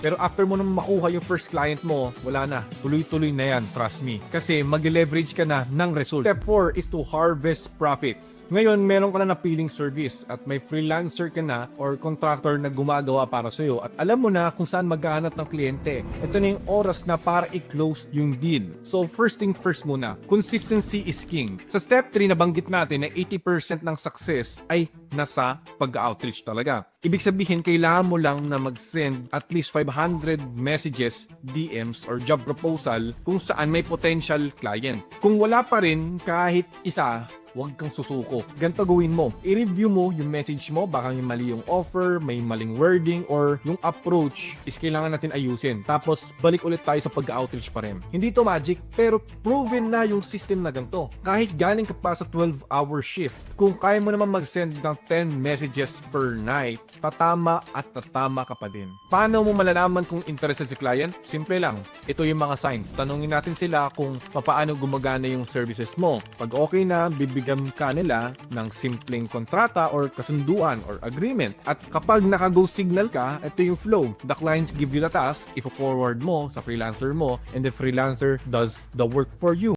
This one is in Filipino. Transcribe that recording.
Pero after mo nang makuha yung first client mo, wala na. Tuloy-tuloy na yan, trust me. Kasi mag-leverage ka na ng result. Step 4 is to harvest profits. Ngayon, meron ka na napiling service at may freelancer ka na or contractor na gumagawa para sa'yo at alam mo na kung saan maghahanap ng kliyente. Ito na yung oras na para i-close yung deal. So first thing first muna, consistency is king. Sa step 3 nabanggit natin na 80% ng success ay nasa pag-outreach talaga. Ibig sabihin, kailangan mo lang na mag-send at least 500 messages, DMs, or job proposal kung saan may potential client. Kung wala pa rin kahit isa, huwag kang susuko. Ganito gawin mo. I-review mo yung message mo. Baka may mali yung offer, may maling wording, or yung approach is kailangan natin ayusin. Tapos, balik ulit tayo sa pag-outreach pa rin. Hindi to magic, pero proven na yung system na ganito. Kahit galing ka pa sa 12-hour shift, kung kaya mo naman mag-send ng 10 messages per night, tatama at tatama ka pa din. Paano mo malalaman kung interested si client? Simple lang. Ito yung mga signs. Tanungin natin sila kung paano gumagana yung services mo. Pag okay na, bibigyan ka nila ng simpleng kontrata or kasunduan or agreement. At kapag naka-go signal ka, ito yung flow. The clients give you the task, if forward mo sa freelancer mo, and the freelancer does the work for you.